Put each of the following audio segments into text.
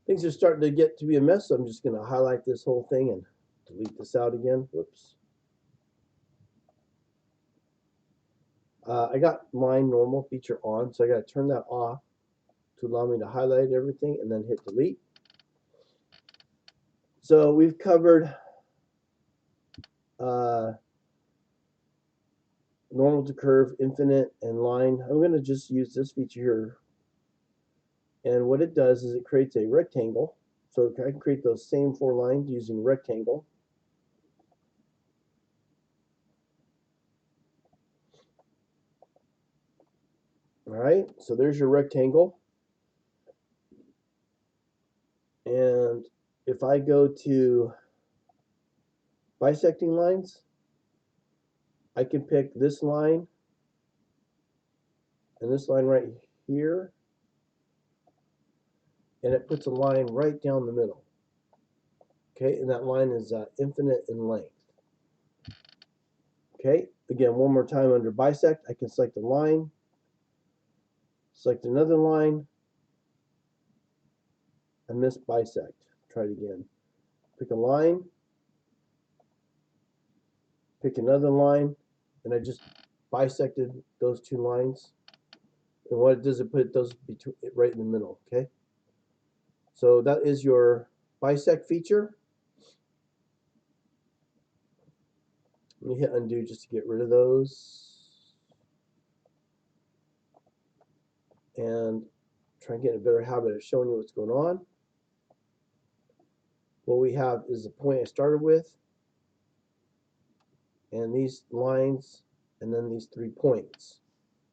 things are starting to get to be a mess, so I'm just going to highlight this whole thing and delete this out again. Whoops. I got line normal feature on, so I got to turn that off to allow me to highlight everything and then hit delete. So we've covered normal to curve, infinite, and line. I'm going to just use this feature here. And what it does is it creates a rectangle. So I can create those same 4 lines using rectangle. All right, so there's your rectangle. And if I go to bisecting lines, I can pick this line and this line right here, and it puts a line right down the middle. Okay, and that line is infinite in length. Okay, again, one more time under bisect, I can select a line, select another line, and miss bisect. Try it again. Pick a line, pick another line, and I just bisected those 2 lines. And what it does, it put those right in the middle. Okay, so that is your bisect feature. Let me hit undo just to get rid of those. And try and get a better habit of showing you what's going on. What we have is the point I started with, and these lines, and then these 3 points.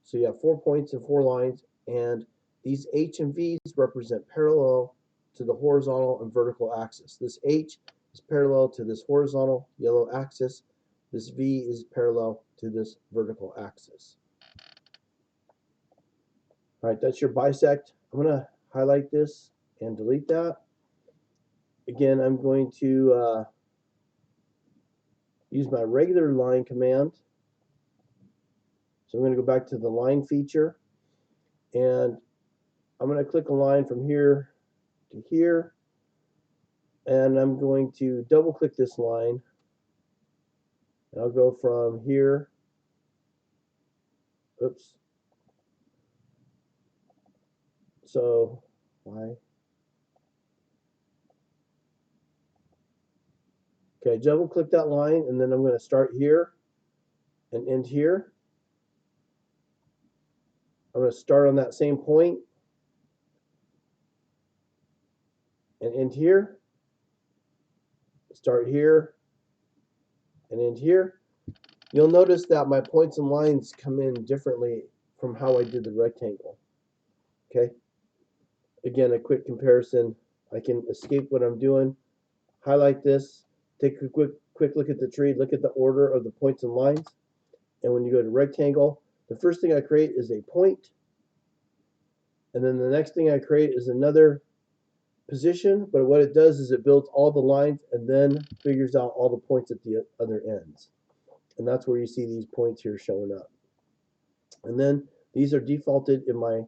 So you have 4 points and 4 lines, and these H and V's represent parallel to the horizontal and vertical axis. This H is parallel to this horizontal yellow axis. This V is parallel to this vertical axis. All right, that's your bisect. I'm going to highlight this and delete that. Again, I'm going to use my regular line command. So I'm going to go back to the line feature, and I'm going to click a line from here to here, and I'm going to double click this line, and I'll go from here, oops, so why? Okay, double click that line, and then I'm going to start here and end here. I'm going to start on that same point and end here, start here and end here. You'll notice that my points and lines come in differently from how I did the rectangle. Okay, again, a quick comparison. I can escape what I'm doing, highlight this, take a quick look at the tree, look at the order of the points and lines, and when you go to rectangle, the first thing I create is a point, and then the next thing I create is another position, but what it does is it builds all the lines and then figures out all the points at the other ends. And that's where you see these points here showing up. And then these are defaulted in my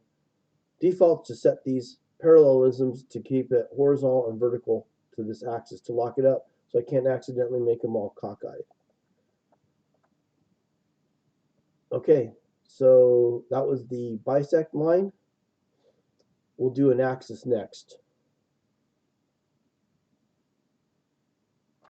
default to set these parallelisms to keep it horizontal and vertical to this axis to lock it up so I can't accidentally make them all cockeyed. Okay, so that was the bisect line. We'll do an axis next.